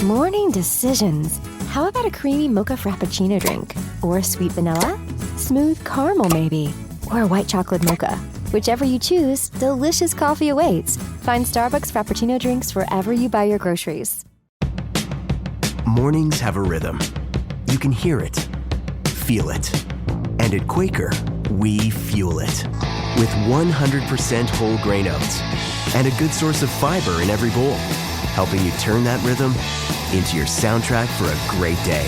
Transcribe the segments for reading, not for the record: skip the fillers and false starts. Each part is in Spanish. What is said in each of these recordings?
Morning decisions. How about a creamy mocha frappuccino drink? Or sweet vanilla? Smooth caramel, maybe? Or a white chocolate mocha? Whichever you choose, delicious coffee awaits. Find Starbucks Frappuccino drinks wherever you buy your groceries. Mornings have a rhythm. You can hear it, feel it. And at Quaker, we fuel it. With 100% whole grain oats and a good source of fiber in every bowl, helping you turn that rhythm into your soundtrack for a great day.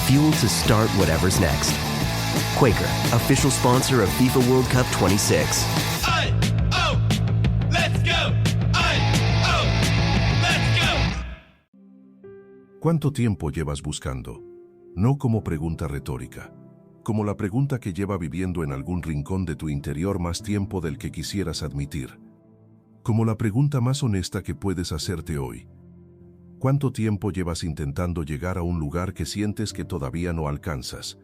Fuel to start whatever's next. Quaker, official sponsor of FIFA World Cup 26. ¿Cuánto tiempo llevas buscando? No como pregunta retórica, como la pregunta que lleva viviendo en algún rincón de tu interior más tiempo del que quisieras admitir. Como la pregunta más honesta que puedes hacerte hoy. ¿Cuánto tiempo llevas intentando llegar a un lugar que sientes que todavía no alcanzas?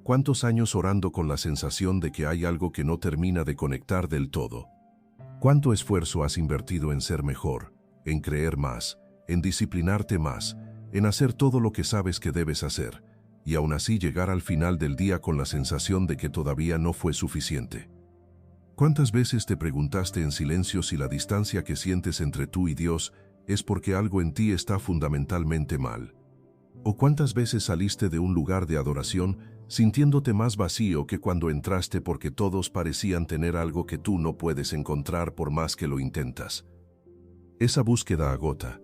¿Cuántos años orando con la sensación de que hay algo que no termina de conectar del todo? ¿Cuánto esfuerzo has invertido en ser mejor, en creer más, en disciplinarte más, en hacer todo lo que sabes que debes hacer, y aún así llegar al final del día con la sensación de que todavía no fue suficiente? ¿Cuántas veces te preguntaste en silencio si la distancia que sientes entre tú y Dios es porque algo en ti está fundamentalmente mal? ¿O cuántas veces saliste de un lugar de adoración sintiéndote más vacío que cuando entraste porque todos parecían tener algo que tú no puedes encontrar por más que lo intentas? Esa búsqueda agota.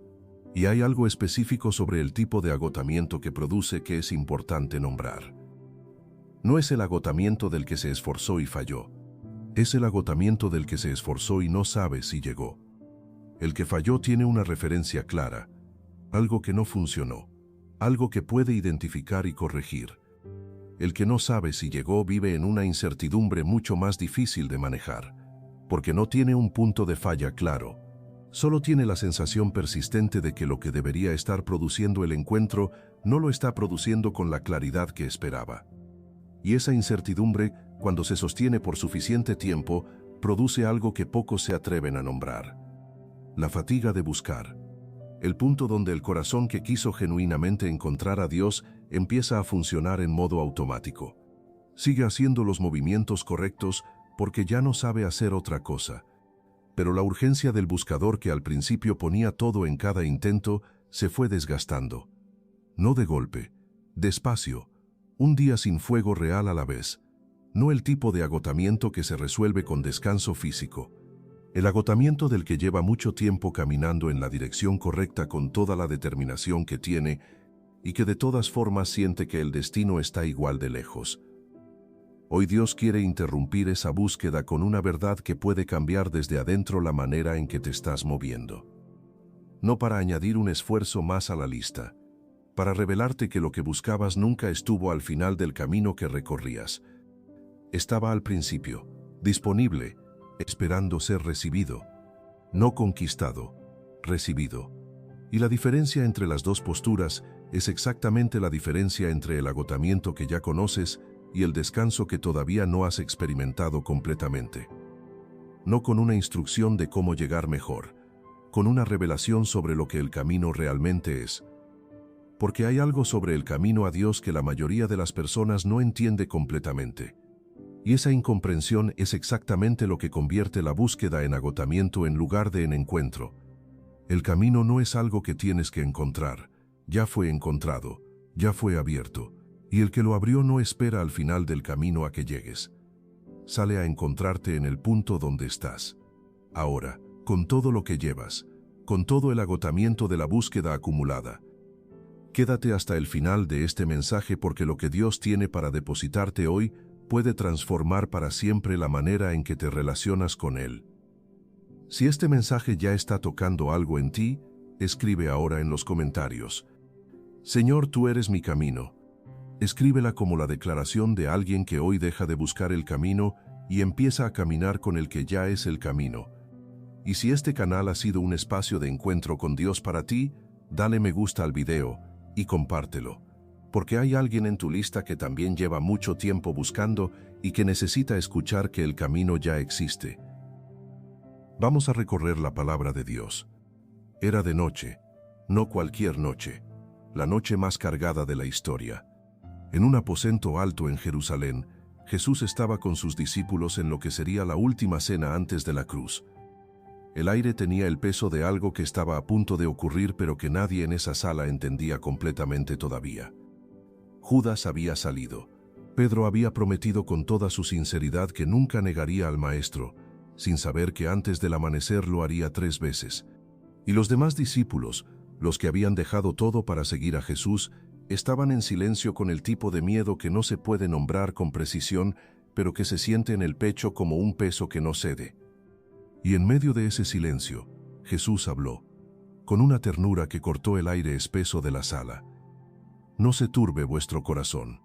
Y hay algo específico sobre el tipo de agotamiento que produce que es importante nombrar. No es el agotamiento del que se esforzó y falló. Es el agotamiento del que se esforzó y no sabe si llegó. El que falló tiene una referencia clara, algo que no funcionó, algo que puede identificar y corregir. El que no sabe si llegó vive en una incertidumbre mucho más difícil de manejar, porque no tiene un punto de falla claro. Solo tiene la sensación persistente de que lo que debería estar produciendo el encuentro no lo está produciendo con la claridad que esperaba. Y esa incertidumbre, cuando se sostiene por suficiente tiempo, produce algo que pocos se atreven a nombrar: la fatiga de buscar. El punto donde el corazón que quiso genuinamente encontrar a Dios empieza a funcionar en modo automático. Sigue haciendo los movimientos correctos porque ya no sabe hacer otra cosa. Pero la urgencia del buscador que al principio ponía todo en cada intento se fue desgastando. No de golpe, despacio, un día sin fuego real a la vez. No el tipo de agotamiento que se resuelve con descanso físico. El agotamiento del que lleva mucho tiempo caminando en la dirección correcta con toda la determinación que tiene y que de todas formas siente que el destino está igual de lejos. Hoy Dios quiere interrumpir esa búsqueda con una verdad que puede cambiar desde adentro la manera en que te estás moviendo. No para añadir un esfuerzo más a la lista, para revelarte que lo que buscabas nunca estuvo al final del camino que recorrías. Estaba al principio, disponible, esperando ser recibido. No conquistado, recibido. Y la diferencia entre las dos posturas es exactamente la diferencia entre el agotamiento que ya conoces y el descanso que todavía no has experimentado completamente. No con una instrucción de cómo llegar mejor, con una revelación sobre lo que el camino realmente es. Porque hay algo sobre el camino a Dios que la mayoría de las personas no entiende completamente. Y esa incomprensión es exactamente lo que convierte la búsqueda en agotamiento en lugar de en encuentro. El camino no es algo que tienes que encontrar, ya fue encontrado, ya fue abierto. Y el que lo abrió no espera al final del camino a que llegues. Sale a encontrarte en el punto donde estás. Ahora, con todo lo que llevas, con todo el agotamiento de la búsqueda acumulada. Quédate hasta el final de este mensaje porque lo que Dios tiene para depositarte hoy puede transformar para siempre la manera en que te relacionas con Él. Si este mensaje ya está tocando algo en ti, escribe ahora en los comentarios: Señor, tú eres mi camino. Escríbela como la declaración de alguien que hoy deja de buscar el camino y empieza a caminar con el que ya es el camino. Y si este canal ha sido un espacio de encuentro con Dios para ti, dale me gusta al video y compártelo, porque hay alguien en tu lista que también lleva mucho tiempo buscando y que necesita escuchar que el camino ya existe. Vamos a recorrer la palabra de Dios. Era de noche. No cualquier noche, la noche más cargada de la historia. En un aposento alto en Jerusalén, Jesús estaba con sus discípulos en lo que sería la última cena antes de la cruz. El aire tenía el peso de algo que estaba a punto de ocurrir, pero que nadie en esa sala entendía completamente todavía. Judas había salido. Pedro había prometido con toda su sinceridad que nunca negaría al Maestro, sin saber que antes del amanecer lo haría 3 veces. Y los demás discípulos, los que habían dejado todo para seguir a Jesús, estaban en silencio con el tipo de miedo que no se puede nombrar con precisión, pero que se siente en el pecho como un peso que no cede. Y en medio de ese silencio, Jesús habló, con una ternura que cortó el aire espeso de la sala. No se turbe vuestro corazón.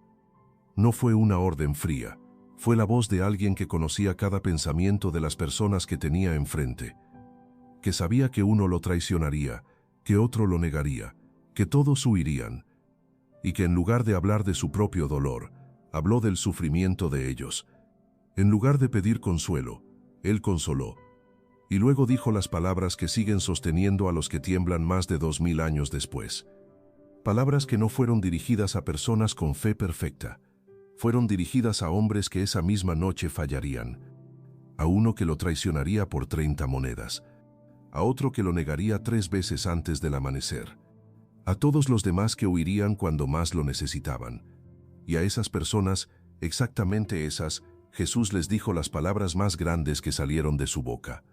No fue una orden fría, fue la voz de alguien que conocía cada pensamiento de las personas que tenía enfrente, que sabía que uno lo traicionaría, que otro lo negaría, que todos huirían, y que en lugar de hablar de su propio dolor, habló del sufrimiento de ellos. En lugar de pedir consuelo, él consoló, y luego dijo las palabras que siguen sosteniendo a los que tiemblan más de 2000 años después. Palabras que no fueron dirigidas a personas con fe perfecta, fueron dirigidas a hombres que esa misma noche fallarían, a uno que lo traicionaría por 30 monedas, a otro que lo negaría 3 veces antes del amanecer, a todos los demás que huirían cuando más lo necesitaban. Y a esas personas, exactamente esas, Jesús les dijo las palabras más grandes que salieron de su boca.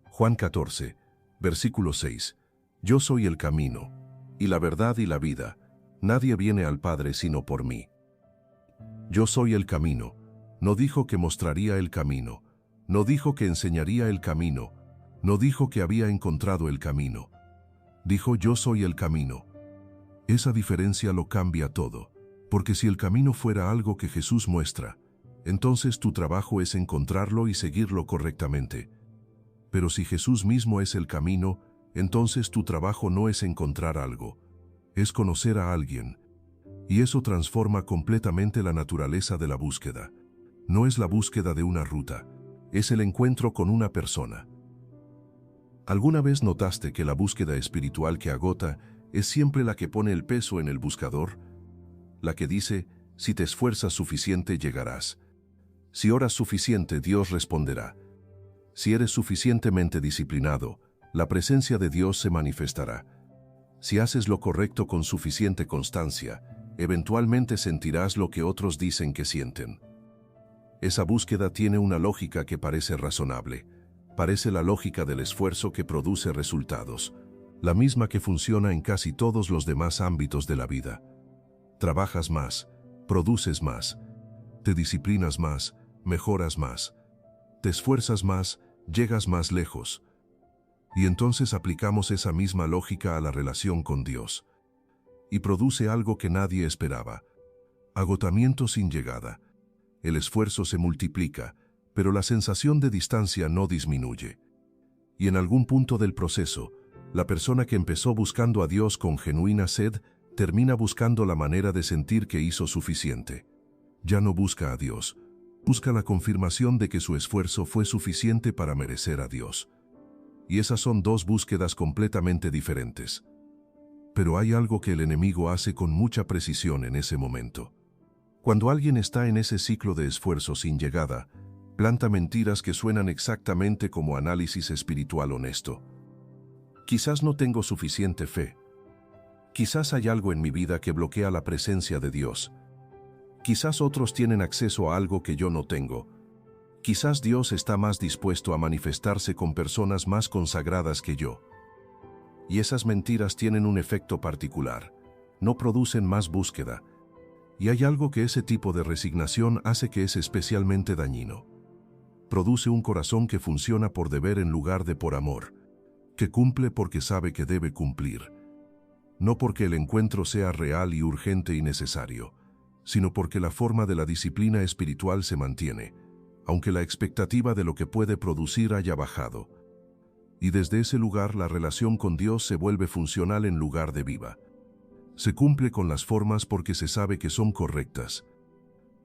Juan 14, versículo 6. Yo soy el camino, y la verdad y la vida. Nadie viene al Padre sino por mí. Yo soy el camino. No dijo que mostraría el camino. No dijo que enseñaría el camino. No dijo que había encontrado el camino. Dijo yo soy el camino. Esa diferencia lo cambia todo, porque si el camino fuera algo que Jesús muestra, entonces tu trabajo es encontrarlo y seguirlo correctamente. Pero si Jesús mismo es el camino, entonces tu trabajo no es encontrar algo, es conocer a alguien. Y eso transforma completamente la naturaleza de la búsqueda. No es la búsqueda de una ruta, es el encuentro con una persona. ¿Alguna vez notaste que la búsqueda espiritual que agota es siempre la que pone el peso en el buscador? La que dice, si te esfuerzas suficiente llegarás. Si oras suficiente, Dios responderá. Si eres suficientemente disciplinado, la presencia de Dios se manifestará. Si haces lo correcto con suficiente constancia, eventualmente sentirás lo que otros dicen que sienten. Esa búsqueda tiene una lógica que parece razonable. Parece la lógica del esfuerzo que produce resultados, la misma que funciona en casi todos los demás ámbitos de la vida. Trabajas más, produces más, te disciplinas más, mejoras más, te esfuerzas más, llegas más lejos. Y entonces aplicamos esa misma lógica a la relación con Dios. Y produce algo que nadie esperaba. Agotamiento sin llegada. El esfuerzo se multiplica, pero la sensación de distancia no disminuye. Y en algún punto del proceso, la persona que empezó buscando a Dios con genuina sed, termina buscando la manera de sentir que hizo suficiente. Ya no busca a Dios, busca la confirmación de que su esfuerzo fue suficiente para merecer a Dios. Y esas son 2 búsquedas completamente diferentes. Pero hay algo que el enemigo hace con mucha precisión en ese momento. Cuando alguien está en ese ciclo de esfuerzo sin llegada, planta mentiras que suenan exactamente como análisis espiritual honesto. Quizás no tengo suficiente fe. Quizás hay algo en mi vida que bloquea la presencia de Dios. Quizás otros tienen acceso a algo que yo no tengo. Quizás Dios está más dispuesto a manifestarse con personas más consagradas que yo. Y esas mentiras tienen un efecto particular. No producen más búsqueda. Y hay algo que ese tipo de resignación hace que es especialmente dañino. Produce un corazón que funciona por deber en lugar de por amor, que cumple porque sabe que debe cumplir. No porque el encuentro sea real y urgente y necesario, sino porque la forma de la disciplina espiritual se mantiene, aunque la expectativa de lo que puede producir haya bajado. Y desde ese lugar la relación con Dios se vuelve funcional en lugar de viva. Se cumple con las formas porque se sabe que son correctas,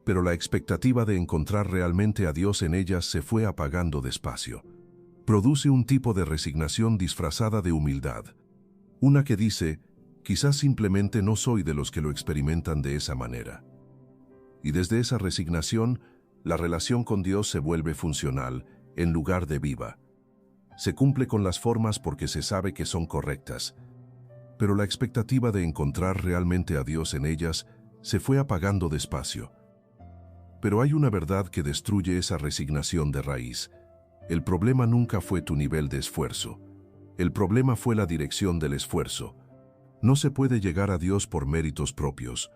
pero la expectativa de encontrar realmente a Dios en ellas se fue apagando despacio. Produce un tipo de resignación disfrazada de humildad, Una que dice, quizás simplemente no soy de los que lo experimentan de esa manera. Y desde esa resignación, la relación con Dios se vuelve funcional en lugar de viva. Se cumple con las formas porque se sabe que son correctas, pero la expectativa de encontrar realmente a Dios en ellas se fue apagando despacio. Pero hay una verdad que destruye esa resignación de raíz. El problema nunca fue tu nivel de esfuerzo. El problema fue la dirección del esfuerzo. No se puede llegar a Dios por méritos propios,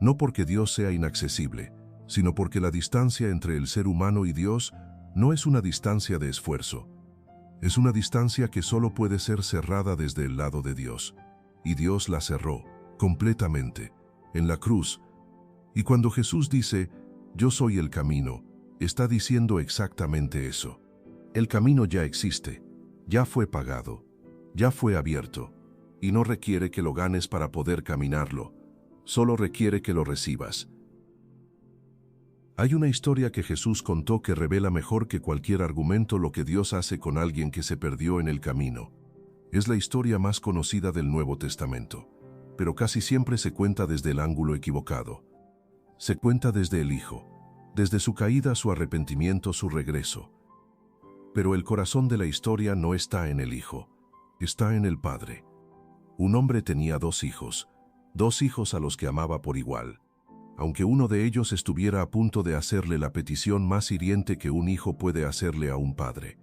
no porque Dios sea inaccesible, sino porque la distancia entre el ser humano y Dios no es una distancia de esfuerzo. Es una distancia que solo puede ser cerrada desde el lado de Dios. Y Dios la cerró, completamente, en la cruz. Y cuando Jesús dice, yo soy el camino, está diciendo exactamente eso. El camino ya existe, ya fue pagado, ya fue abierto, y no requiere que lo ganes para poder caminarlo, solo requiere que lo recibas. Hay una historia que Jesús contó que revela mejor que cualquier argumento lo que Dios hace con alguien que se perdió en el camino. Es la historia más conocida del Nuevo Testamento, pero casi siempre se cuenta desde el ángulo equivocado. Se cuenta desde el Hijo, desde su caída, su arrepentimiento, su regreso. Pero el corazón de la historia no está en el Hijo, está en el Padre. Un hombre tenía dos hijos a los que amaba por igual. Aunque uno de ellos estuviera a punto de hacerle la petición más hiriente que un hijo puede hacerle a un padre.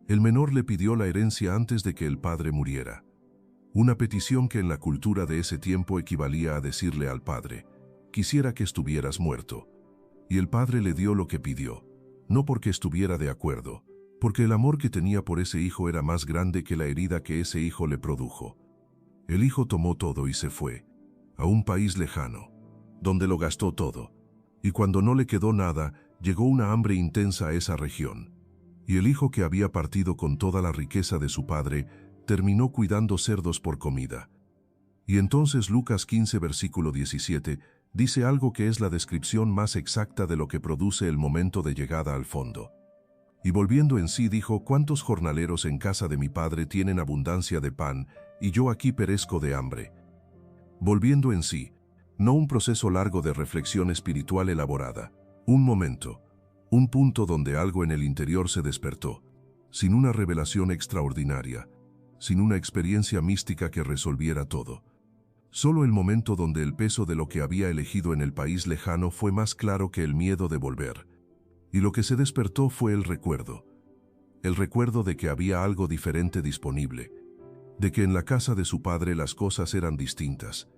El menor le pidió la herencia antes de que el padre muriera. Una petición que en la cultura de ese tiempo equivalía a decirle al padre, quisiera que estuvieras muerto. Y el padre le dio lo que pidió, no porque estuviera de acuerdo, porque el amor que tenía por ese hijo era más grande que la herida que ese hijo le produjo. El hijo tomó todo y se fue, a un país lejano, donde lo gastó todo, y cuando no le quedó nada, llegó una hambre intensa a esa región. Y el hijo que había partido con toda la riqueza de su padre, terminó cuidando cerdos por comida. Y entonces Lucas 15 versículo 17, dice algo que es la descripción más exacta de lo que produce el momento de llegada al fondo. Y volviendo en sí dijo, ¿cuántos jornaleros en casa de mi padre tienen abundancia de pan, y yo aquí perezco de hambre? Volviendo en sí, no un proceso largo de reflexión espiritual elaborada, un momento, un punto donde algo en el interior se despertó, sin una revelación extraordinaria, sin una experiencia mística que resolviera todo. Solo el momento donde el peso de lo que había elegido en el país lejano fue más claro que el miedo de volver. Y lo que se despertó fue el recuerdo de que había algo diferente disponible, de que en la casa de su padre las cosas eran distintas.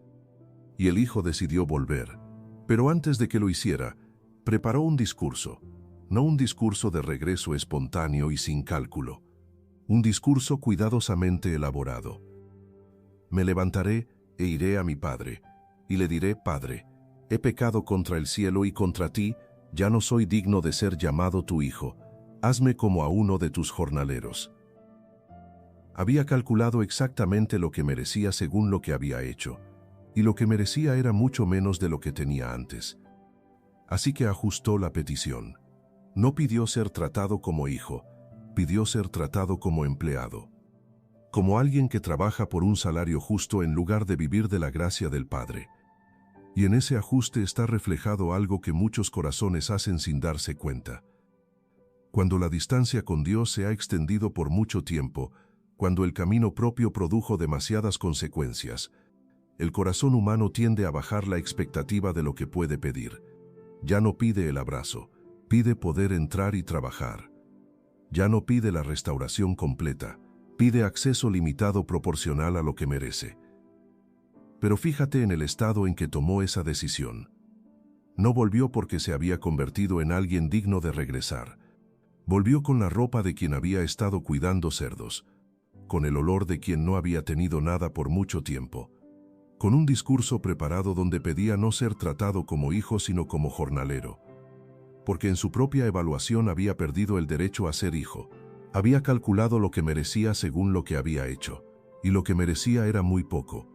Y el hijo decidió volver, pero antes de que lo hiciera, preparó un discurso, no un discurso de regreso espontáneo y sin cálculo, un discurso cuidadosamente elaborado. Me levantaré e iré a mi padre, y le diré, Padre, he pecado contra el cielo y contra ti, ya no soy digno de ser llamado tu hijo, hazme como a uno de tus jornaleros. Había calculado exactamente lo que merecía según lo que había hecho, y lo que merecía era mucho menos de lo que tenía antes. Así que ajustó la petición. No pidió ser tratado como hijo, pidió ser tratado como empleado, como alguien que trabaja por un salario justo en lugar de vivir de la gracia del Padre. Y en ese ajuste está reflejado algo que muchos corazones hacen sin darse cuenta. Cuando la distancia con Dios se ha extendido por mucho tiempo, cuando el camino propio produjo demasiadas consecuencias, el corazón humano tiende a bajar la expectativa de lo que puede pedir. Ya no pide el abrazo, pide poder entrar y trabajar. Ya no pide la restauración completa, pide acceso limitado proporcional a lo que merece. Pero fíjate en el estado en que tomó esa decisión. No volvió porque se había convertido en alguien digno de regresar. Volvió con la ropa de quien había estado cuidando cerdos, con el olor de quien no había tenido nada por mucho tiempo, con un discurso preparado donde pedía no ser tratado como hijo sino como jornalero, porque en su propia evaluación había perdido el derecho a ser hijo. Había calculado lo que merecía según lo que había hecho, y lo que merecía era muy poco.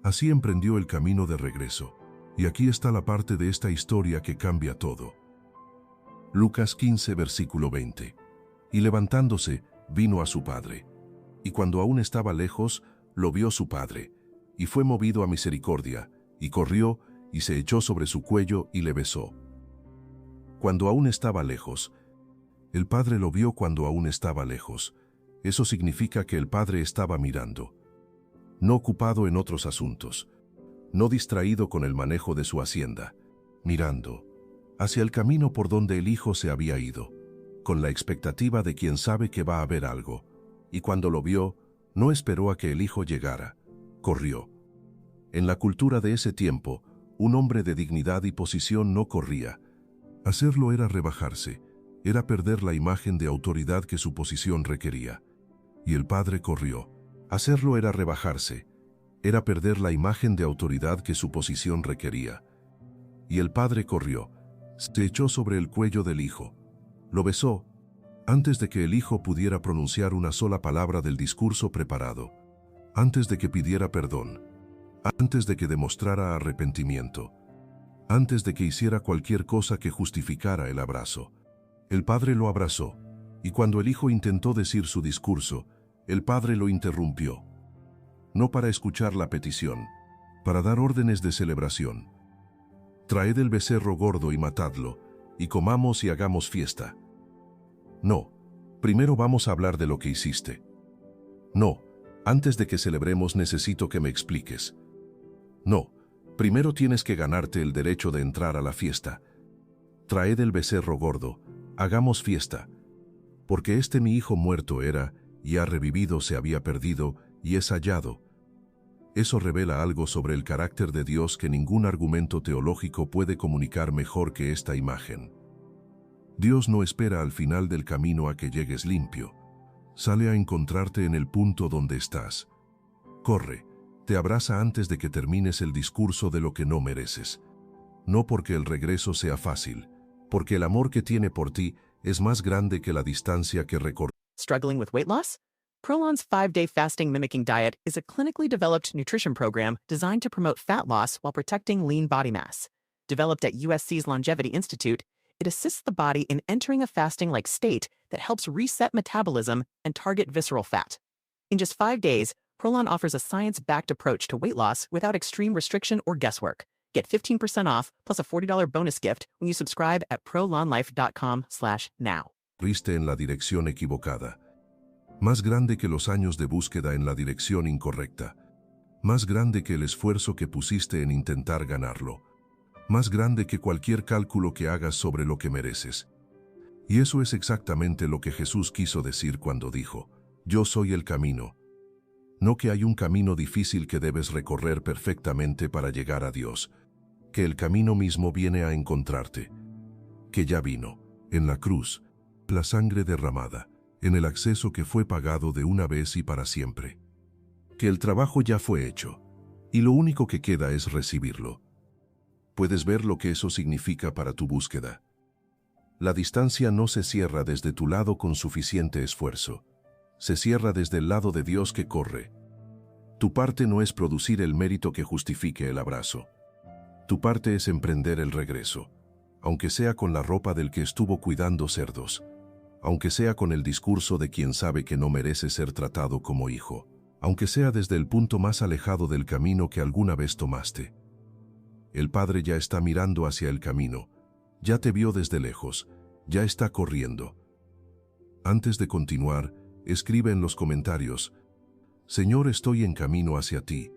Así emprendió el camino de regreso, y aquí está la parte de esta historia que cambia todo. Lucas 15 versículo 20. Y levantándose, vino a su padre. Y cuando aún estaba lejos, lo vio su padre, y fue movido a misericordia, y corrió, y se echó sobre su cuello y le besó. Cuando aún estaba lejos, el padre lo vio cuando aún estaba lejos. Eso significa que el padre estaba mirando, no ocupado en otros asuntos, no distraído con el manejo de su hacienda, mirando hacia el camino por donde el hijo se había ido, con la expectativa de quien sabe que va a haber algo, y cuando lo vio, no esperó a que el hijo llegara, corrió. En la cultura de ese tiempo, un hombre de dignidad y posición no corría. Hacerlo era rebajarse, era perder la imagen de autoridad que su posición requería. Y el padre corrió. Hacerlo era rebajarse, era perder la imagen de autoridad que su posición requería. Y el padre corrió, se echó sobre el cuello del hijo, lo besó, antes de que el hijo pudiera pronunciar una sola palabra del discurso preparado, antes de que pidiera perdón, antes de que demostrara arrepentimiento, antes de que hiciera cualquier cosa que justificara el abrazo. El padre lo abrazó, y cuando el hijo intentó decir su discurso, el padre lo interrumpió. No para escuchar la petición, para dar órdenes de celebración. Traed el becerro gordo y matadlo, y comamos y hagamos fiesta. No, primero vamos a hablar de lo que hiciste. No, antes de que celebremos necesito que me expliques. No, primero tienes que ganarte el derecho de entrar a la fiesta. Traed el becerro gordo, hagamos fiesta. Porque mi hijo muerto era, y ha revivido, se había perdido, y es hallado. Eso revela algo sobre el carácter de Dios que ningún argumento teológico puede comunicar mejor que esta imagen. Dios no espera al final del camino a que llegues limpio. Sale a encontrarte en el punto donde estás. Corre, te abraza antes de que termines el discurso de lo que no mereces. No porque el regreso sea fácil, porque el amor que tiene por ti es más grande que la distancia que recorre. Struggling with weight loss? Prolon's 5-day fasting mimicking diet is a clinically developed nutrition program designed to promote fat loss while protecting lean body mass. Developed at USC's Longevity Institute, it assists the body in entering a fasting-like state that helps reset metabolism and target visceral fat. In just 5 days, Prolon offers a science-backed approach to weight loss without extreme restriction or guesswork. Get 15% off plus a $40 bonus gift when you subscribe at prolonlife.com/now. Corriste en la dirección equivocada. Más grande que los años de búsqueda en la dirección incorrecta. Más grande que el esfuerzo que pusiste en intentar ganarlo. Más grande que cualquier cálculo que hagas sobre lo que mereces. Y eso es exactamente lo que Jesús quiso decir cuando dijo, yo soy el camino. No que hay un camino difícil que debes recorrer perfectamente para llegar a Dios. Que el camino mismo viene a encontrarte. Que ya vino, en la cruz, la sangre derramada, en el acceso que fue pagado de una vez y para siempre. Que el trabajo ya fue hecho, y lo único que queda es recibirlo. Puedes ver lo que eso significa para tu búsqueda. La distancia no se cierra desde tu lado con suficiente esfuerzo. Se cierra desde el lado de Dios que corre. Tu parte no es producir el mérito que justifique el abrazo. Tu parte es emprender el regreso, aunque sea con la ropa del que estuvo cuidando cerdos, aunque sea con el discurso de quien sabe que no merece ser tratado como hijo, aunque sea desde el punto más alejado del camino que alguna vez tomaste. El Padre ya está mirando hacia el camino, ya te vio desde lejos, ya está corriendo. Antes de continuar, escribe en los comentarios, Señor, estoy en camino hacia ti.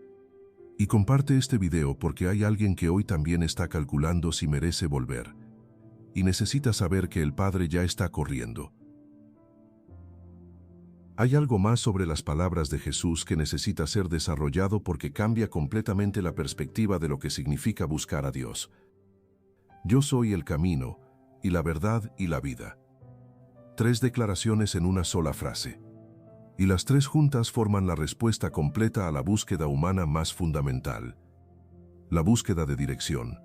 Y comparte este video porque hay alguien que hoy también está calculando si merece volver. Y necesita saber que el Padre ya está corriendo. Hay algo más sobre las palabras de Jesús que necesita ser desarrollado porque cambia completamente la perspectiva de lo que significa buscar a Dios. Yo soy el camino, y la verdad y la vida. 3 declaraciones en una sola frase. Y las 3 juntas forman la respuesta completa a la búsqueda humana más fundamental. La búsqueda de dirección.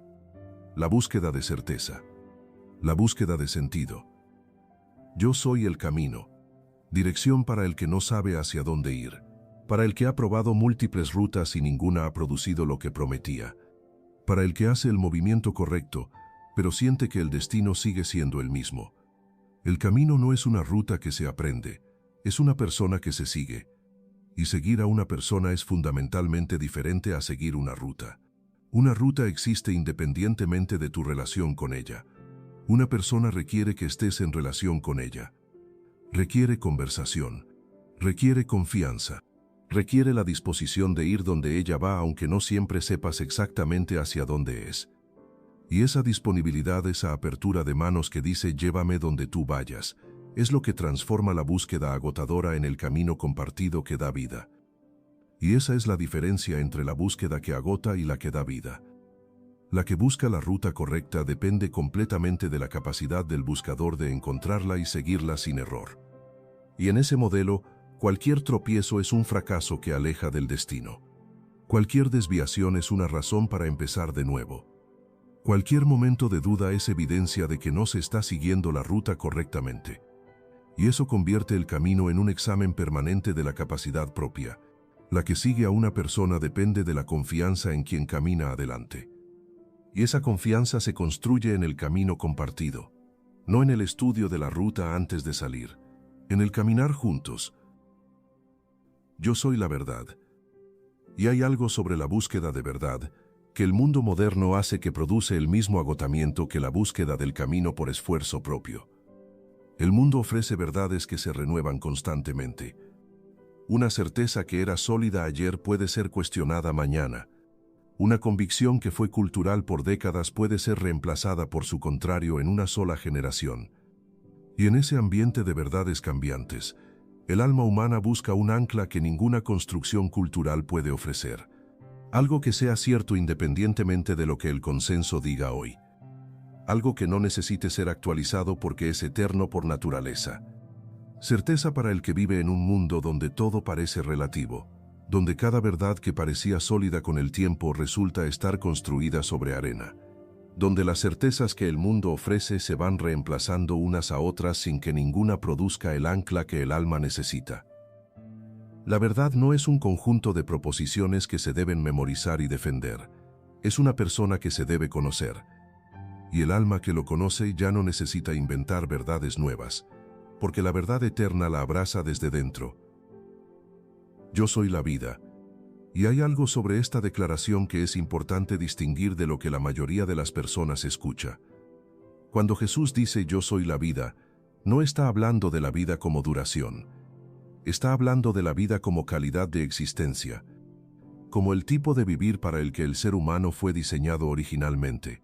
La búsqueda de certeza. La búsqueda de sentido. Yo soy el camino. Dirección para el que no sabe hacia dónde ir. Para el que ha probado múltiples rutas y ninguna ha producido lo que prometía. Para el que hace el movimiento correcto, pero siente que el destino sigue siendo el mismo. El camino no es una ruta que se aprende, es una persona que se sigue. Y seguir a una persona es fundamentalmente diferente a seguir una ruta. Una ruta existe independientemente de tu relación con ella. Una persona requiere que estés en relación con ella. Requiere conversación. Requiere confianza. Requiere la disposición de ir donde ella va aunque no siempre sepas exactamente hacia dónde es. Y esa disponibilidad, esa apertura de manos que dice llévame donde tú vayas, es lo que transforma la búsqueda agotadora en el camino compartido que da vida. Y esa es la diferencia entre la búsqueda que agota y la que da vida. La que busca la ruta correcta depende completamente de la capacidad del buscador de encontrarla y seguirla sin error. Y en ese modelo, cualquier tropiezo es un fracaso que aleja del destino. Cualquier desviación es una razón para empezar de nuevo. Cualquier momento de duda es evidencia de que no se está siguiendo la ruta correctamente. Y eso convierte el camino en un examen permanente de la capacidad propia. La que sigue a una persona depende de la confianza en quien camina adelante. Y esa confianza se construye en el camino compartido, no en el estudio de la ruta antes de salir, en el caminar juntos. Yo soy la verdad. Y hay algo sobre la búsqueda de verdad que el mundo moderno hace que produce el mismo agotamiento que la búsqueda del camino por esfuerzo propio. El mundo ofrece verdades que se renuevan constantemente. Una certeza que era sólida ayer puede ser cuestionada mañana. Una convicción que fue cultural por décadas puede ser reemplazada por su contrario en una sola generación. Y en ese ambiente de verdades cambiantes, el alma humana busca un ancla que ninguna construcción cultural puede ofrecer. Algo que sea cierto independientemente de lo que el consenso diga hoy. Algo que no necesite ser actualizado porque es eterno por naturaleza. Certeza para el que vive en un mundo donde todo parece relativo, donde cada verdad que parecía sólida con el tiempo resulta estar construida sobre arena, donde las certezas que el mundo ofrece se van reemplazando unas a otras sin que ninguna produzca el ancla que el alma necesita. La verdad no es un conjunto de proposiciones que se deben memorizar y defender, es una persona que se debe conocer, y el alma que lo conoce ya no necesita inventar verdades nuevas, porque la verdad eterna la abraza desde dentro. Yo soy la vida. Y hay algo sobre esta declaración que es importante distinguir de lo que la mayoría de las personas escucha. Cuando Jesús dice yo soy la vida, no está hablando de la vida como duración. Está hablando de la vida como calidad de existencia, como el tipo de vivir para el que el ser humano fue diseñado originalmente.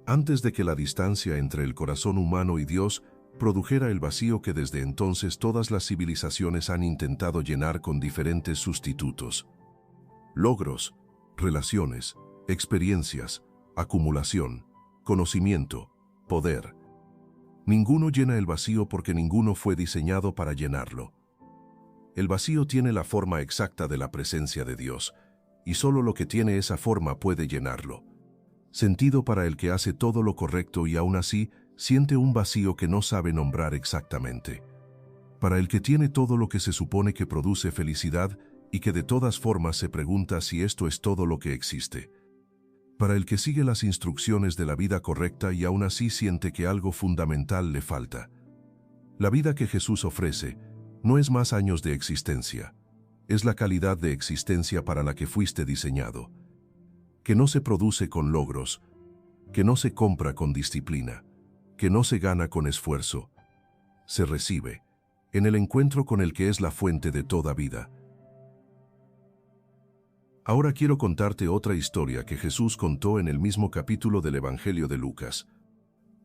Antes de que la distancia entre el corazón humano y Dios produjera el vacío que desde entonces todas las civilizaciones han intentado llenar con diferentes sustitutos. Logros, relaciones, experiencias, acumulación, conocimiento, poder. Ninguno llena el vacío porque ninguno fue diseñado para llenarlo. El vacío tiene la forma exacta de la presencia de Dios, y solo lo que tiene esa forma puede llenarlo. Sentido para el que hace todo lo correcto y aún así siente un vacío que no sabe nombrar exactamente. Para el que tiene todo lo que se supone que produce felicidad y que de todas formas se pregunta si esto es todo lo que existe. Para el que sigue las instrucciones de la vida correcta y aún así siente que algo fundamental le falta. La vida que Jesús ofrece no es más años de existencia, es la calidad de existencia para la que fuiste diseñado, que no se produce con logros, que no se compra con disciplina, que no se gana con esfuerzo, se recibe en el encuentro con el que es la fuente de toda vida. Ahora quiero contarte otra historia que Jesús contó en el mismo capítulo del Evangelio de Lucas.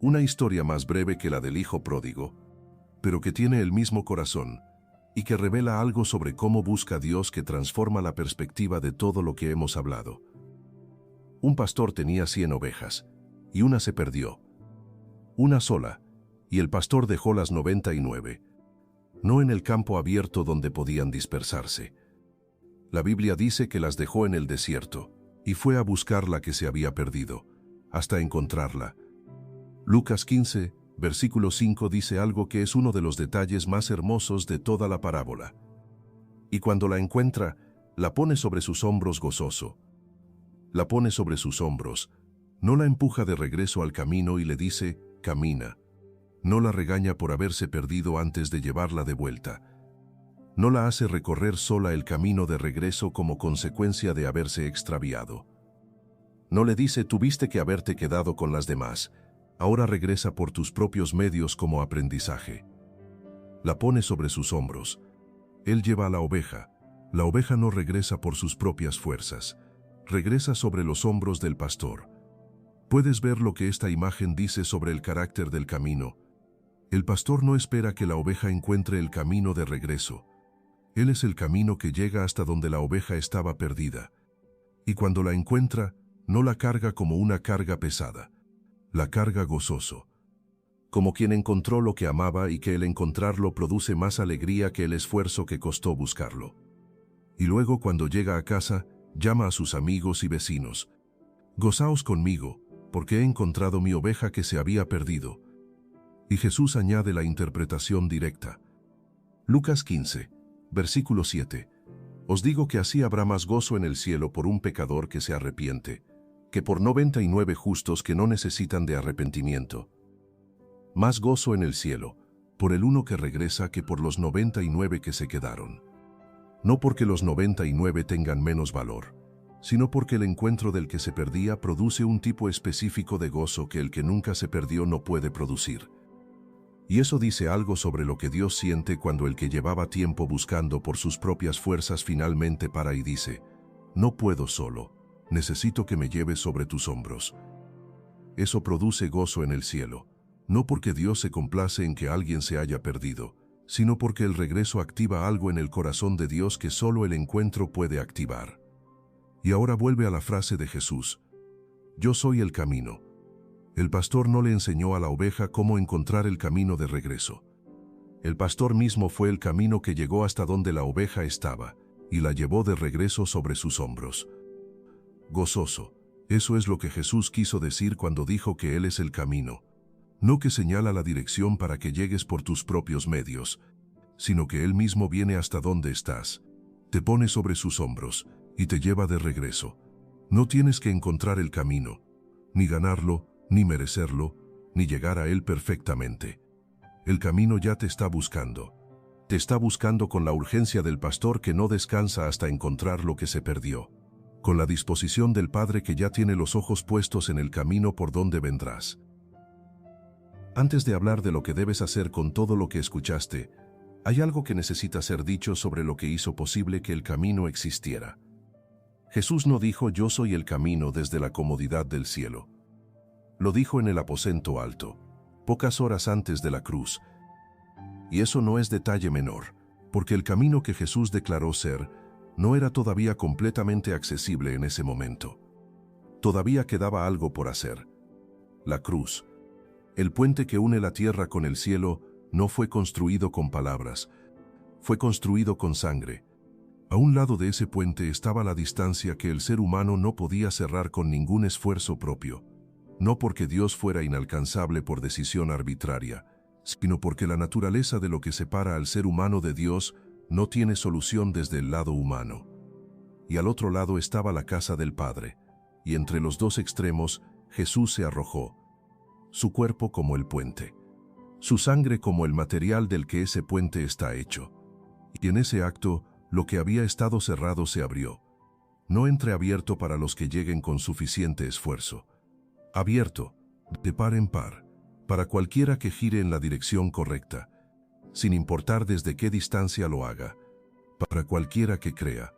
Una historia más breve que la del hijo pródigo, pero que tiene el mismo corazón y que revela algo sobre cómo busca Dios que transforma la perspectiva de todo lo que hemos hablado. Un pastor tenía 100 ovejas, y una se perdió. Una sola, y el pastor dejó las 99, no en el campo abierto donde podían dispersarse. La Biblia dice que las dejó en el desierto, y fue a buscar la que se había perdido, hasta encontrarla. Lucas 15, versículo 5 dice algo que es uno de los detalles más hermosos de toda la parábola. Y cuando la encuentra, la pone sobre sus hombros gozoso. La pone sobre sus hombros, no la empuja de regreso al camino y le dice, camina. No la regaña por haberse perdido antes de llevarla de vuelta. No la hace recorrer sola el camino de regreso como consecuencia de haberse extraviado. No le dice, tuviste que haberte quedado con las demás, ahora regresa por tus propios medios como aprendizaje. La pone sobre sus hombros. Él lleva a la oveja. La oveja no regresa por sus propias fuerzas, regresa sobre los hombros del pastor. Puedes ver lo que esta imagen dice sobre el carácter del camino. El pastor no espera que la oveja encuentre el camino de regreso. Él es el camino que llega hasta donde la oveja estaba perdida. Y cuando la encuentra, no la carga como una carga pesada, la carga gozoso. Como quien encontró lo que amaba y que el encontrarlo produce más alegría que el esfuerzo que costó buscarlo. Y luego cuando llega a casa, llama a sus amigos y vecinos. Gozaos conmigo, porque he encontrado mi oveja que se había perdido. Y Jesús añade la interpretación directa. Lucas 15, versículo 7. Os digo que así habrá más gozo en el cielo por un pecador que se arrepiente, que por 99 justos que no necesitan de arrepentimiento. Más gozo en el cielo, por el uno que regresa que por los 99 que se quedaron. No porque los 99 tengan menos valor, sino porque el encuentro del que se perdía produce un tipo específico de gozo que el que nunca se perdió no puede producir. Y eso dice algo sobre lo que Dios siente cuando el que llevaba tiempo buscando por sus propias fuerzas finalmente para y dice, no puedo solo, necesito que me lleves sobre tus hombros. Eso produce gozo en el cielo, no porque Dios se complace en que alguien se haya perdido, sino porque el regreso activa algo en el corazón de Dios que solo el encuentro puede activar. Y ahora vuelve a la frase de Jesús, yo soy el camino. El pastor no le enseñó a la oveja cómo encontrar el camino de regreso. El pastor mismo fue el camino que llegó hasta donde la oveja estaba, y la llevó de regreso sobre sus hombros. Gozoso, eso es lo que Jesús quiso decir cuando dijo que Él es el camino. No que señala la dirección para que llegues por tus propios medios, sino que Él mismo viene hasta donde estás, te pone sobre sus hombros y te lleva de regreso. No tienes que encontrar el camino, ni ganarlo, ni merecerlo, ni llegar a Él perfectamente. El camino ya te está buscando. Te está buscando con la urgencia del pastor que no descansa hasta encontrar lo que se perdió, con la disposición del Padre que ya tiene los ojos puestos en el camino por donde vendrás. Antes de hablar de lo que debes hacer con todo lo que escuchaste, hay algo que necesita ser dicho sobre lo que hizo posible que el camino existiera. Jesús no dijo yo soy el camino desde la comodidad del cielo. Lo dijo en el aposento alto, pocas horas antes de la cruz. Y eso no es detalle menor, porque el camino que Jesús declaró ser no era todavía completamente accesible en ese momento. Todavía quedaba algo por hacer. La cruz. El puente que une la tierra con el cielo no fue construido con palabras, fue construido con sangre. A un lado de ese puente estaba la distancia que el ser humano no podía cerrar con ningún esfuerzo propio, no porque Dios fuera inalcanzable por decisión arbitraria, sino porque la naturaleza de lo que separa al ser humano de Dios no tiene solución desde el lado humano. Y al otro lado estaba la casa del Padre, y entre los dos extremos Jesús se arrojó, su cuerpo como el puente, su sangre como el material del que ese puente está hecho. Y en ese acto, lo que había estado cerrado se abrió, no entreabierto para los que lleguen con suficiente esfuerzo, abierto, de par en par, para cualquiera que gire en la dirección correcta, sin importar desde qué distancia lo haga, para cualquiera que crea.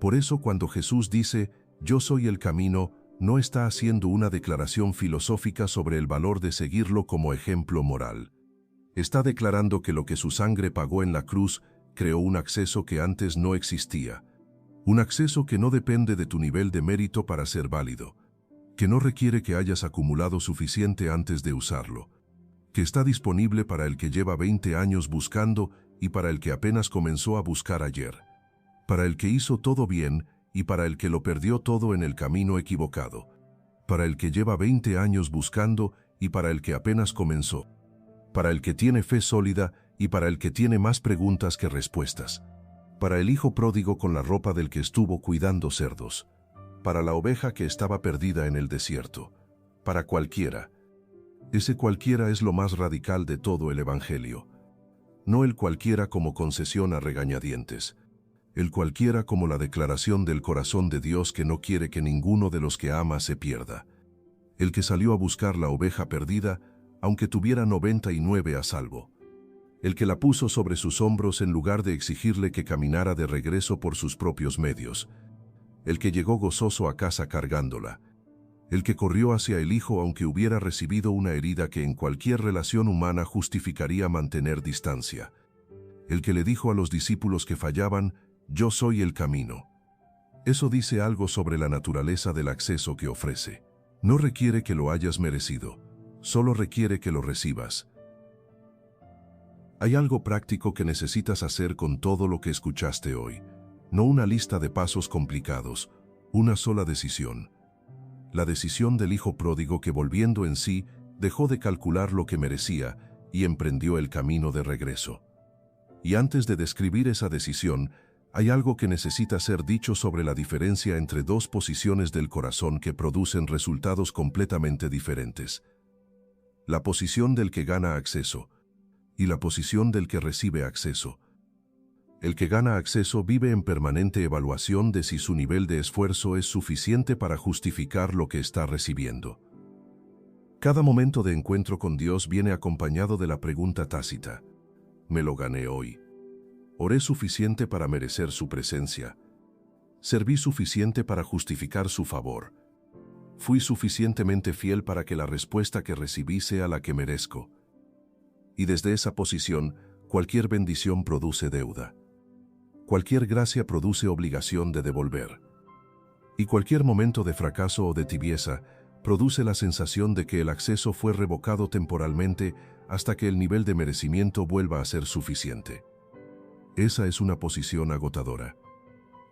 Por eso cuando Jesús dice, yo soy el camino, no está haciendo una declaración filosófica sobre el valor de seguirlo como ejemplo moral. Está declarando que lo que su sangre pagó en la cruz creó un acceso que antes no existía, un acceso que no depende de tu nivel de mérito para ser válido, que no requiere que hayas acumulado suficiente antes de usarlo, que está disponible para el que lleva 20 años buscando y para el que apenas comenzó a buscar ayer, para el que hizo todo bien y para el que lo perdió todo en el camino equivocado, para el que lleva 20 años buscando y para el que apenas comenzó, para el que tiene fe sólida y para el que tiene más preguntas que respuestas, para el hijo pródigo con la ropa del que estuvo cuidando cerdos, para la oveja que estaba perdida en el desierto, para cualquiera. Ese cualquiera es lo más radical de todo el Evangelio. no el cualquiera como concesión a regañadientes, el cualquiera como la declaración del corazón de Dios que no quiere que ninguno de los que ama se pierda, el que salió a buscar la oveja perdida, aunque tuviera 99 a salvo, el que la puso sobre sus hombros en lugar de exigirle que caminara de regreso por sus propios medios, el que llegó gozoso a casa cargándola, el que corrió hacia el Hijo aunque hubiera recibido una herida que en cualquier relación humana justificaría mantener distancia, el que le dijo a los discípulos que fallaban, «Yo soy el camino». Eso dice algo sobre la naturaleza del acceso que ofrece. No requiere que lo hayas merecido, solo requiere que lo recibas. Hay algo práctico que necesitas hacer con todo lo que escuchaste hoy, no una lista de pasos complicados, una sola decisión. La decisión del hijo pródigo que, volviendo en sí, dejó de calcular lo que merecía y emprendió el camino de regreso. Y antes de describir esa decisión, hay algo que necesita ser dicho sobre la diferencia entre dos posiciones del corazón que producen resultados completamente diferentes. La posición del que gana acceso y la posición del que recibe acceso. El que gana acceso vive en permanente evaluación de si su nivel de esfuerzo es suficiente para justificar lo que está recibiendo. Cada momento de encuentro con Dios viene acompañado de la pregunta tácita: ¿me lo gané hoy? ¿Oré suficiente para merecer su presencia? ¿Serví suficiente para justificar su favor? ¿Fui suficientemente fiel para que la respuesta que recibí sea la que merezco? Y desde esa posición, cualquier bendición produce deuda. Cualquier gracia produce obligación de devolver. Y cualquier momento de fracaso o de tibieza produce la sensación de que el acceso fue revocado temporalmente hasta que el nivel de merecimiento vuelva a ser suficiente. Esa es una posición agotadora.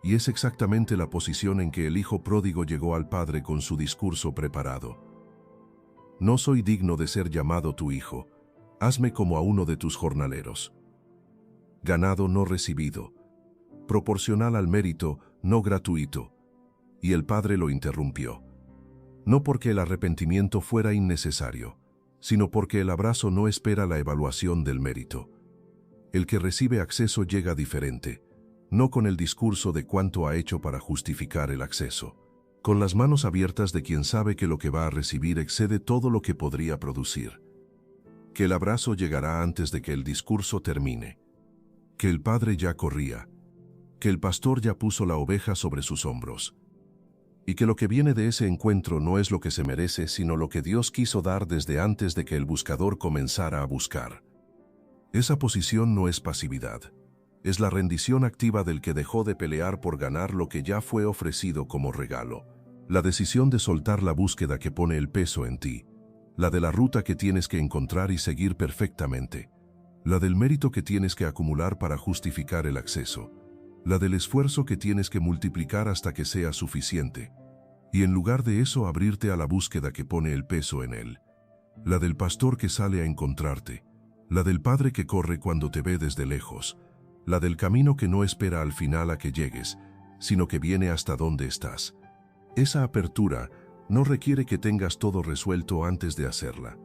Y es exactamente la posición en que el hijo pródigo llegó al padre con su discurso preparado. No soy digno de ser llamado tu hijo. Hazme como a uno de tus jornaleros. Ganado no recibido. Proporcional al mérito, no gratuito. Y el padre lo interrumpió. No porque el arrepentimiento fuera innecesario, sino porque el abrazo no espera la evaluación del mérito. El que recibe acceso llega diferente, no con el discurso de cuánto ha hecho para justificar el acceso, con las manos abiertas de quien sabe que lo que va a recibir excede todo lo que podría producir. Que el abrazo llegará antes de que el discurso termine. Que el padre ya corría. Que el pastor ya puso la oveja sobre sus hombros. Y que lo que viene de ese encuentro no es lo que se merece, sino lo que Dios quiso dar desde antes de que el buscador comenzara a buscar. Esa posición no es pasividad. Es la rendición activa del que dejó de pelear por ganar lo que ya fue ofrecido como regalo. La decisión de soltar la búsqueda que pone el peso en ti. La de la ruta que tienes que encontrar y seguir perfectamente. La del mérito que tienes que acumular para justificar el acceso. La del esfuerzo que tienes que multiplicar hasta que sea suficiente. Y en lugar de eso abrirte a la búsqueda que pone el peso en él. La del pastor que sale a encontrarte. La del padre que corre cuando te ve desde lejos. La del camino que no espera al final a que llegues, sino que viene hasta donde estás. Esa apertura no requiere que tengas todo resuelto antes de hacerla.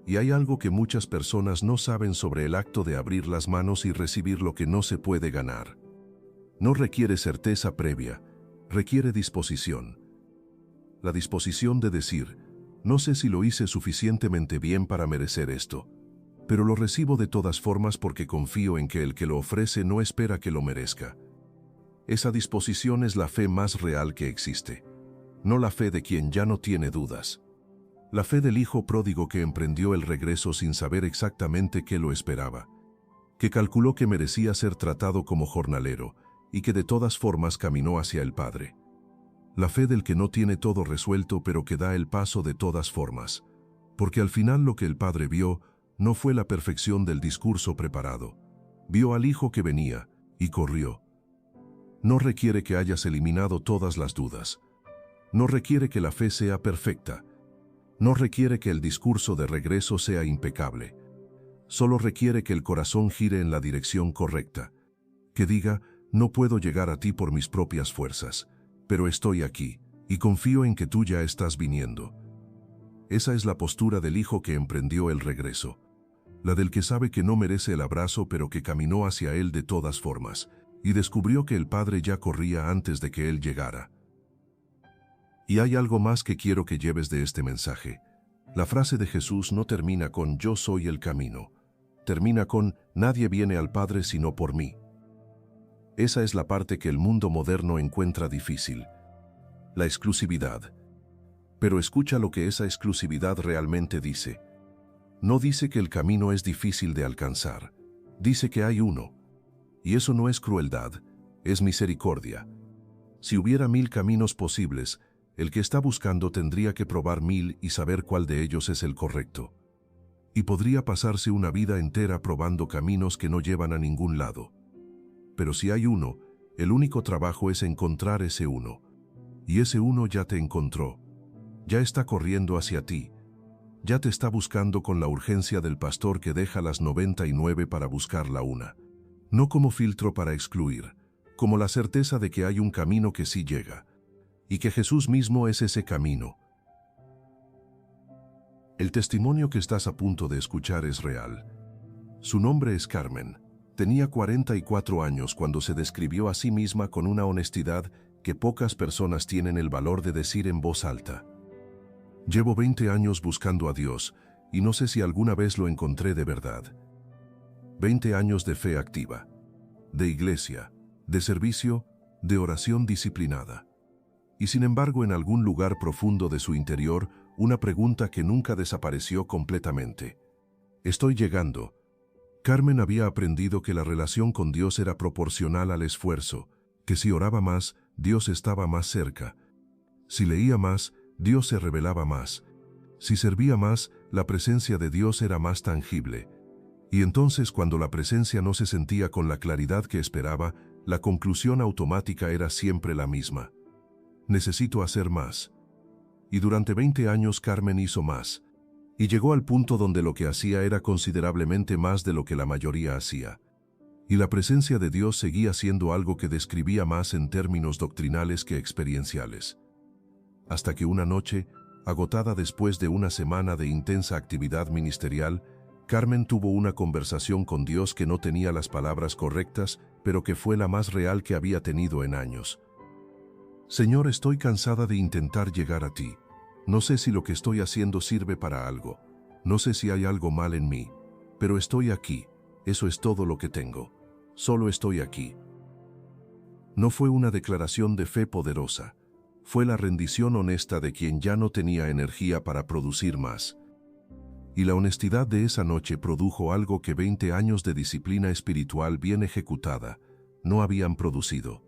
Y hay algo que muchas personas no saben sobre el acto de abrir las manos y recibir lo que no se puede ganar. No requiere certeza previa, requiere disposición. La disposición de decir, no sé si lo hice suficientemente bien para merecer esto, pero lo recibo de todas formas porque confío en que el que lo ofrece no espera que lo merezca. Esa disposición es la fe más real que existe, no la fe de quien ya no tiene dudas. La fe del hijo pródigo que emprendió el regreso sin saber exactamente qué lo esperaba, que calculó que merecía ser tratado como jornalero y que de todas formas caminó hacia el Padre. La fe del que no tiene todo resuelto pero que da el paso de todas formas, porque al final lo que el Padre vio no fue la perfección del discurso preparado. Vio al hijo que venía y corrió. No requiere que hayas eliminado todas las dudas. No requiere que la fe sea perfecta. No requiere que el discurso de regreso sea impecable. Solo requiere que el corazón gire en la dirección correcta. Que diga, no puedo llegar a ti por mis propias fuerzas, pero estoy aquí, y confío en que tú ya estás viniendo. Esa es la postura del hijo que emprendió el regreso. la del que sabe que no merece el abrazo pero que caminó hacia él de todas formas, y descubrió que el Padre ya corría antes de que él llegara. Y hay algo más que quiero que lleves de este mensaje. La frase de Jesús no termina con «Yo soy el camino», termina con «Nadie viene al Padre sino por mí». Esa es la parte que el mundo moderno encuentra difícil, la exclusividad. Pero escucha lo que esa exclusividad realmente dice. No dice que el camino es difícil de alcanzar, dice que hay uno. Y eso no es crueldad, es misericordia. Si hubiera 1000 caminos posibles, el que está buscando tendría que probar 1000 y saber cuál de ellos es el correcto. Y podría pasarse una vida entera probando caminos que no llevan a ningún lado. Pero si hay uno, el único trabajo es encontrar ese uno. Y ese uno ya te encontró. Ya está corriendo hacia ti. Ya te está buscando con la urgencia del pastor que deja las 99 para buscar la una. No como filtro para excluir, como la certeza de que hay un camino que sí llega. Y que Jesús mismo es ese camino. El testimonio que estás a punto de escuchar es real. Su nombre es Carmen. Tenía 44 años cuando se describió a sí misma con una honestidad que pocas personas tienen el valor de decir en voz alta. Llevo 20 años buscando a Dios y no sé si alguna vez lo encontré de verdad. 20 años de fe activa, de iglesia, de servicio, de oración disciplinada. Y sin embargo, en algún lugar profundo de su interior, una pregunta que nunca desapareció completamente. Estoy llegando. Carmen había aprendido que la relación con Dios era proporcional al esfuerzo, que si oraba más, Dios estaba más cerca. Si leía más, Dios se revelaba más. Si servía más, la presencia de Dios era más tangible. Y entonces, cuando la presencia no se sentía con la claridad que esperaba, la conclusión automática era siempre la misma. Necesito hacer más. Y durante 20 años Carmen hizo más. Y llegó al punto donde lo que hacía era considerablemente más de lo que la mayoría hacía. Y la presencia de Dios seguía siendo algo que describía más en términos doctrinales que experienciales. Hasta que una noche, agotada después de una semana de intensa actividad ministerial, Carmen tuvo una conversación con Dios que no tenía las palabras correctas, pero que fue la más real que había tenido en años. Señor, estoy cansada de intentar llegar a ti. No sé si lo que estoy haciendo sirve para algo. No sé si hay algo mal en mí. Pero estoy aquí. Eso es todo lo que tengo. Solo estoy aquí. No fue una declaración de fe poderosa. Fue la rendición honesta de quien ya no tenía energía para producir más. Y la honestidad de esa noche produjo algo que 20 años de disciplina espiritual bien ejecutada no habían producido.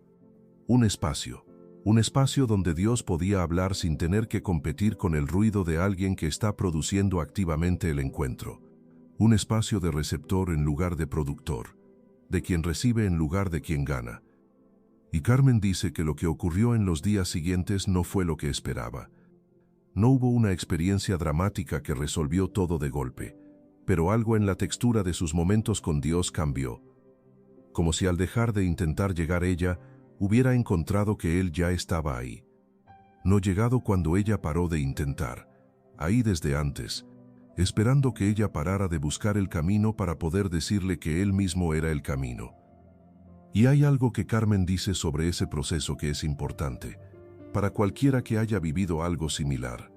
Un espacio donde Dios podía hablar sin tener que competir con el ruido de alguien que está produciendo activamente el encuentro. Un espacio de receptor en lugar de productor, de quien recibe en lugar de quien gana. Y Carmen dice que lo que ocurrió en los días siguientes no fue lo que esperaba. No hubo una experiencia dramática que resolvió todo de golpe, pero algo en la textura de sus momentos con Dios cambió. Como si al dejar de intentar llegar ella, hubiera encontrado que Él ya estaba ahí. No llegado cuando ella paró de intentar, ahí desde antes, esperando que ella parara de buscar el camino para poder decirle que Él mismo era el camino. Y hay algo que Carmen dice sobre ese proceso que es importante, para cualquiera que haya vivido algo similar.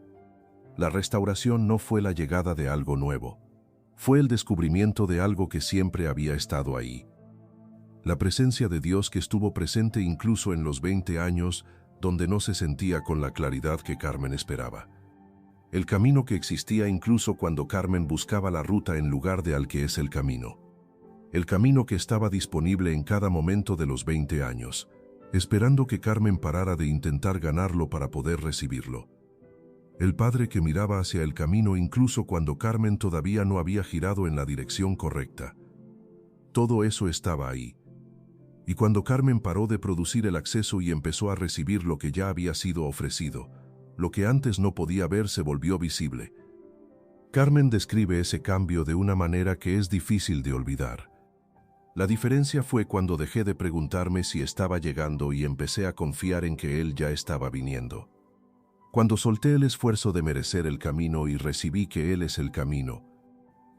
La restauración no fue la llegada de algo nuevo, fue el descubrimiento de algo que siempre había estado ahí. La presencia de Dios que estuvo presente incluso en los 20 años, donde no se sentía con la claridad que Carmen esperaba. El camino que existía incluso cuando Carmen buscaba la ruta en lugar de al que es el camino. El camino que estaba disponible en cada momento de los 20 años, esperando que Carmen parara de intentar ganarlo para poder recibirlo. El Padre que miraba hacia el camino incluso cuando Carmen todavía no había girado en la dirección correcta. Todo eso estaba ahí. Y cuando Carmen paró de producir el acceso y empezó a recibir lo que ya había sido ofrecido, lo que antes no podía ver se volvió visible. Carmen describe ese cambio de una manera que es difícil de olvidar. La diferencia fue cuando dejé de preguntarme si estaba llegando y empecé a confiar en que Él ya estaba viniendo. Cuando solté el esfuerzo de merecer el camino y recibí que Él es el camino.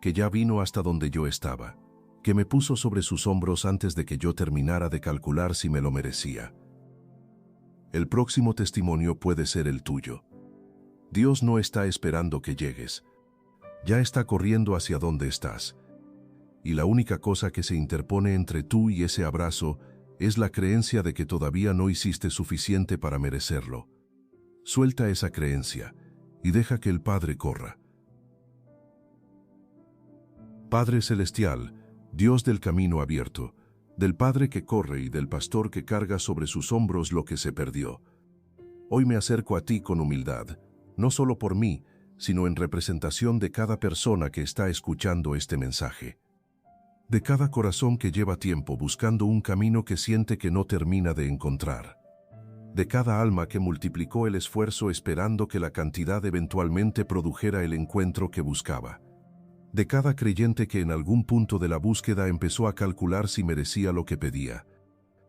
que ya vino hasta donde yo estaba, que me puso sobre sus hombros antes de que yo terminara de calcular si me lo merecía. El próximo testimonio puede ser el tuyo. Dios no está esperando que llegues. Ya está corriendo hacia donde estás. Y la única cosa que se interpone entre tú y ese abrazo es la creencia de que todavía no hiciste suficiente para merecerlo. Suelta esa creencia y deja que el Padre corra. Padre Celestial, Dios del camino abierto, del Padre que corre y del pastor que carga sobre sus hombros lo que se perdió. Hoy me acerco a ti con humildad, no solo por mí, sino en representación de cada persona que está escuchando este mensaje. De cada corazón que lleva tiempo buscando un camino que siente que no termina de encontrar. De cada alma que multiplicó el esfuerzo esperando que la cantidad eventualmente produjera el encuentro que buscaba. De cada creyente que en algún punto de la búsqueda empezó a calcular si merecía lo que pedía.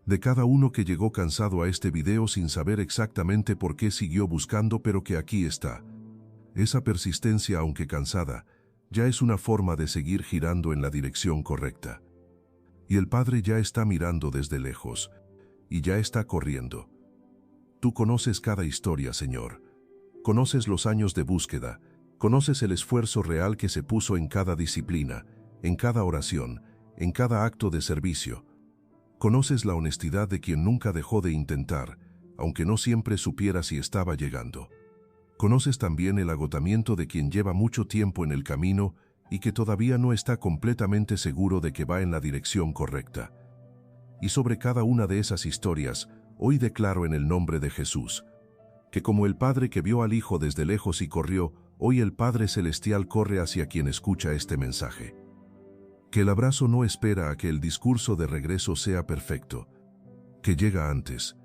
De cada uno que llegó cansado a este video sin saber exactamente por qué siguió buscando, pero que aquí está. Esa persistencia, aunque cansada, ya es una forma de seguir girando en la dirección correcta. Y el Padre ya está mirando desde lejos, y ya está corriendo. Tú conoces cada historia, Señor. Conoces los años de búsqueda, conoces el esfuerzo real que se puso en cada disciplina, en cada oración, en cada acto de servicio. Conoces la honestidad de quien nunca dejó de intentar, aunque no siempre supiera si estaba llegando. Conoces también el agotamiento de quien lleva mucho tiempo en el camino y que todavía no está completamente seguro de que va en la dirección correcta. Y sobre cada una de esas historias, hoy declaro en el nombre de Jesús, que como el Padre que vio al Hijo desde lejos y corrió, hoy el Padre Celestial corre hacia quien escucha este mensaje. Que el abrazo no espera a que el discurso de regreso sea perfecto, que llega antes,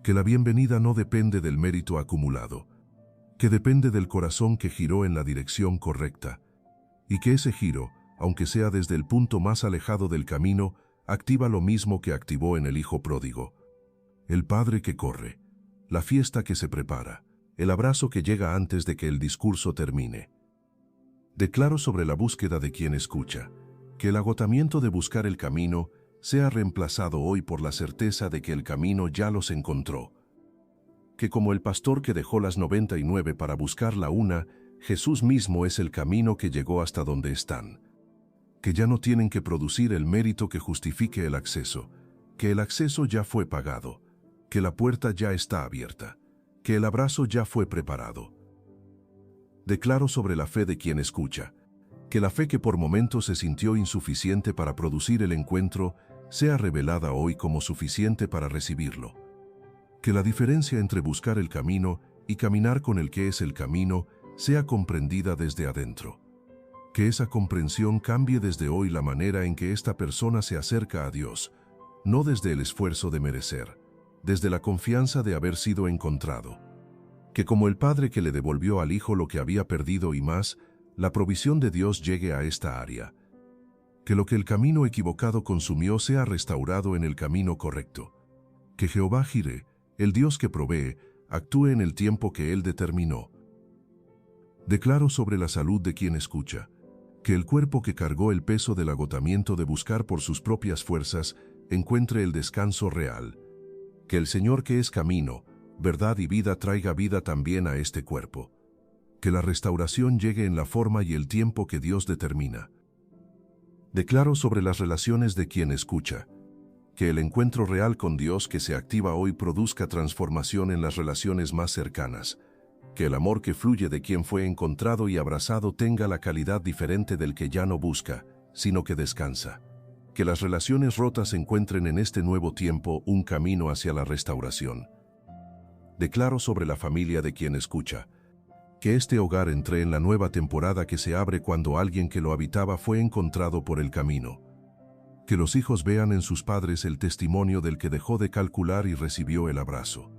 que la bienvenida no depende del mérito acumulado, que depende del corazón que giró en la dirección correcta, y que ese giro, aunque sea desde el punto más alejado del camino, activa lo mismo que activó en el Hijo pródigo. El Padre que corre, la fiesta que se prepara, el abrazo que llega antes de que el discurso termine. Declaro sobre la búsqueda de quien escucha, que el agotamiento de buscar el camino sea reemplazado hoy por la certeza de que el camino ya los encontró. Que como el pastor que dejó las 99 para buscar la una, Jesús mismo es el camino que llegó hasta donde están. Que ya no tienen que producir el mérito que justifique el acceso, que el acceso ya fue pagado, que la puerta ya está abierta, que el abrazo ya fue preparado. Declaro sobre la fe de quien escucha, que la fe que por momentos se sintió insuficiente para producir el encuentro, sea revelada hoy como suficiente para recibirlo. Que la diferencia entre buscar el camino y caminar con el que es el camino sea comprendida desde adentro. Que esa comprensión cambie desde hoy la manera en que esta persona se acerca a Dios, no desde el esfuerzo de merecer, desde la confianza de haber sido encontrado. Que como el Padre que le devolvió al Hijo lo que había perdido y más, la provisión de Dios llegue a esta área. Que lo que el camino equivocado consumió sea restaurado en el camino correcto. Que Jehová Jireh, el Dios que provee, actúe en el tiempo que Él determinó. Declaro sobre la salud de quien escucha, que el cuerpo que cargó el peso del agotamiento de buscar por sus propias fuerzas encuentre el descanso real. Que el Señor que es camino, verdad y vida traiga vida también a este cuerpo. Que la restauración llegue en la forma y el tiempo que Dios determina. Declaro sobre las relaciones de quien escucha, que el encuentro real con Dios que se activa hoy produzca transformación en las relaciones más cercanas, que el amor que fluye de quien fue encontrado y abrazado tenga la calidad diferente del que ya no busca, sino que descansa, que las relaciones rotas encuentren en este nuevo tiempo un camino hacia la restauración. Declaro sobre la familia de quien escucha, que este hogar entre en la nueva temporada que se abre cuando alguien que lo habitaba fue encontrado por el camino. Que los hijos vean en sus padres el testimonio del que dejó de calcular y recibió el abrazo.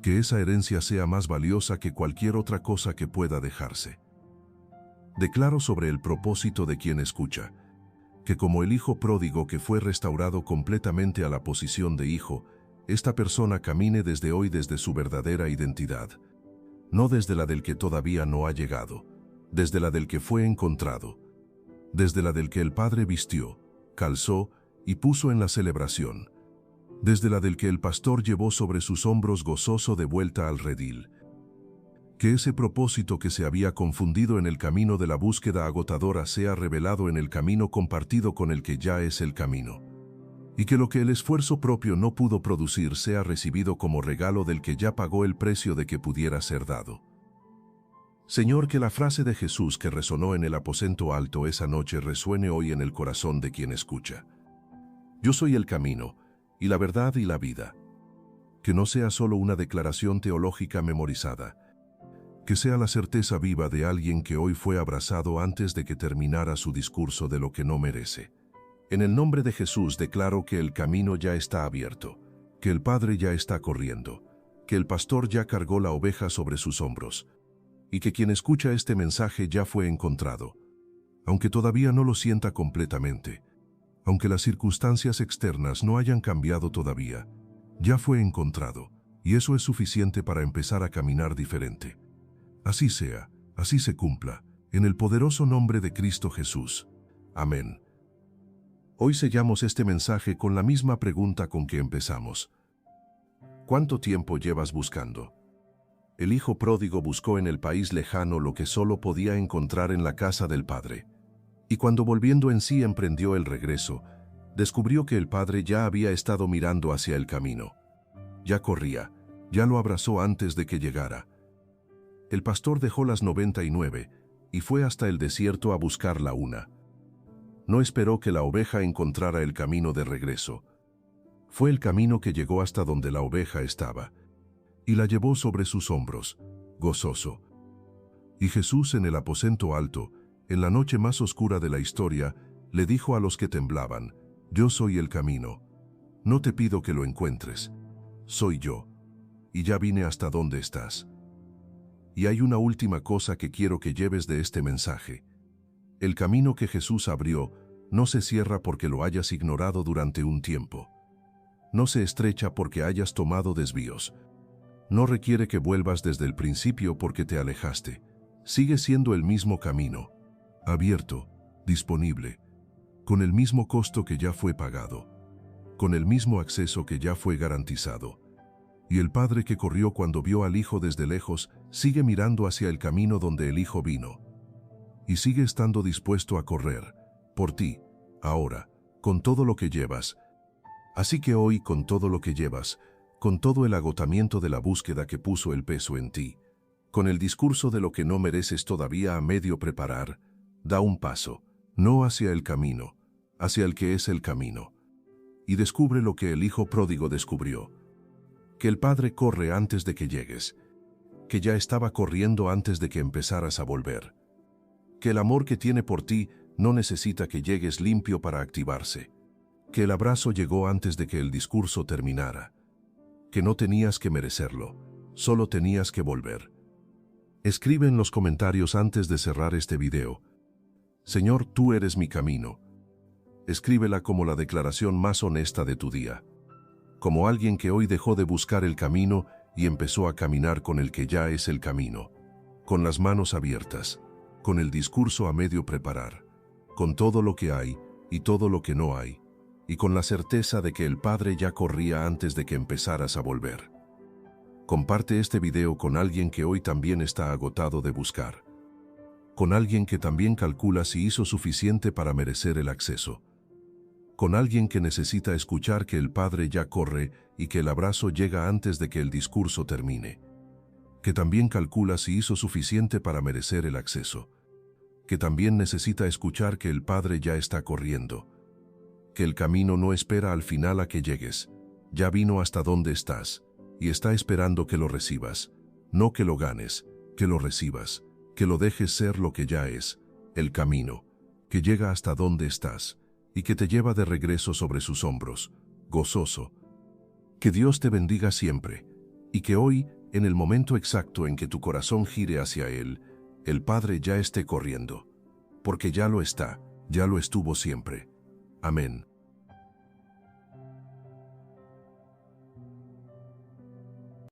Que esa herencia sea más valiosa que cualquier otra cosa que pueda dejarse. Declaro sobre el propósito de quien escucha, que como el hijo pródigo que fue restaurado completamente a la posición de hijo, esta persona camine desde hoy desde su verdadera identidad, no desde la del que todavía no ha llegado, desde la del que fue encontrado. desde la del que el Padre vistió, calzó y puso en la celebración, desde la del que el pastor llevó sobre sus hombros gozoso de vuelta al redil. Que ese propósito que se había confundido en el camino de la búsqueda agotadora sea revelado en el camino compartido con el que ya es el camino. Y que lo que el esfuerzo propio no pudo producir sea recibido como regalo del que ya pagó el precio de que pudiera ser dado. Señor, que la frase de Jesús que resonó en el aposento alto esa noche resuene hoy en el corazón de quien escucha. Yo soy el camino, y la verdad y la vida. Que no sea solo una declaración teológica memorizada, que sea la certeza viva de alguien que hoy fue abrazado antes de que terminara su discurso de lo que no merece. En el nombre de Jesús declaro que el camino ya está abierto, que el Padre ya está corriendo, que el pastor ya cargó la oveja sobre sus hombros, y que quien escucha este mensaje ya fue encontrado, aunque todavía no lo sienta completamente, aunque las circunstancias externas no hayan cambiado todavía, ya fue encontrado, y eso es suficiente para empezar a caminar diferente. Así sea, así se cumpla, en el poderoso nombre de Cristo Jesús. Amén. Hoy sellamos este mensaje con la misma pregunta con que empezamos. ¿Cuánto tiempo llevas buscando? El hijo pródigo buscó en el país lejano lo que solo podía encontrar en la casa del Padre. Y cuando volviendo en sí emprendió el regreso, descubrió que el Padre ya había estado mirando hacia el camino. Ya corría, ya lo abrazó antes de que llegara. El pastor dejó las 99 y fue hasta el desierto a buscar la una. No esperó que la oveja encontrara el camino de regreso. Fue el camino que llegó hasta donde la oveja estaba, y la llevó sobre sus hombros, gozoso. Y Jesús en el aposento alto, en la noche más oscura de la historia, le dijo a los que temblaban, «Yo soy el camino. No te pido que lo encuentres. Soy yo. Y ya vine hasta donde estás». Y hay una última cosa que quiero que lleves de este mensaje. El camino que Jesús abrió no se cierra porque lo hayas ignorado durante un tiempo. No se estrecha porque hayas tomado desvíos. No requiere que vuelvas desde el principio porque te alejaste. Sigue siendo el mismo camino, abierto, disponible, con el mismo costo que ya fue pagado, con el mismo acceso que ya fue garantizado. Y el Padre que corrió cuando vio al Hijo desde lejos sigue mirando hacia el camino donde el Hijo vino. Y sigue estando dispuesto a correr, por ti, ahora, con todo lo que llevas. Así que hoy, con todo lo que llevas, con todo el agotamiento de la búsqueda que puso el peso en ti, con el discurso de lo que no mereces todavía a medio preparar, da un paso, no hacia el camino, hacia el que es el camino. Y descubre lo que el Hijo pródigo descubrió. Que el Padre corre antes de que llegues, que ya estaba corriendo antes de que empezaras a volver, que el amor que tiene por ti no necesita que llegues limpio para activarse, que el abrazo llegó antes de que el discurso terminara, que no tenías que merecerlo, solo tenías que volver. Escribe en los comentarios antes de cerrar este video, «Señor, tú eres mi camino». Escríbela como la declaración más honesta de tu día, como alguien que hoy dejó de buscar el camino y empezó a caminar con el que ya es el camino, con las manos abiertas, con el discurso a medio preparar, con todo lo que hay y todo lo que no hay, y con la certeza de que el Padre ya corría antes de que empezaras a volver. Comparte este video con alguien que hoy también está agotado de buscar, con alguien que también calcula si hizo suficiente para merecer el acceso, con alguien que necesita escuchar que el Padre ya corre y que el abrazo llega antes de que el discurso termine, que también calcula si hizo suficiente para merecer el acceso, que también necesita escuchar que el Padre ya está corriendo, que el camino no espera al final a que llegues, ya vino hasta donde estás y está esperando que lo recibas, no que lo ganes, que lo recibas, que lo dejes ser lo que ya es, el camino, que llega hasta donde estás y que te lleva de regreso sobre sus hombros, gozoso. Que Dios te bendiga siempre, y que hoy, en el momento exacto en que tu corazón gire hacia Él, el Padre ya esté corriendo, porque ya lo está, ya lo estuvo siempre. Amén.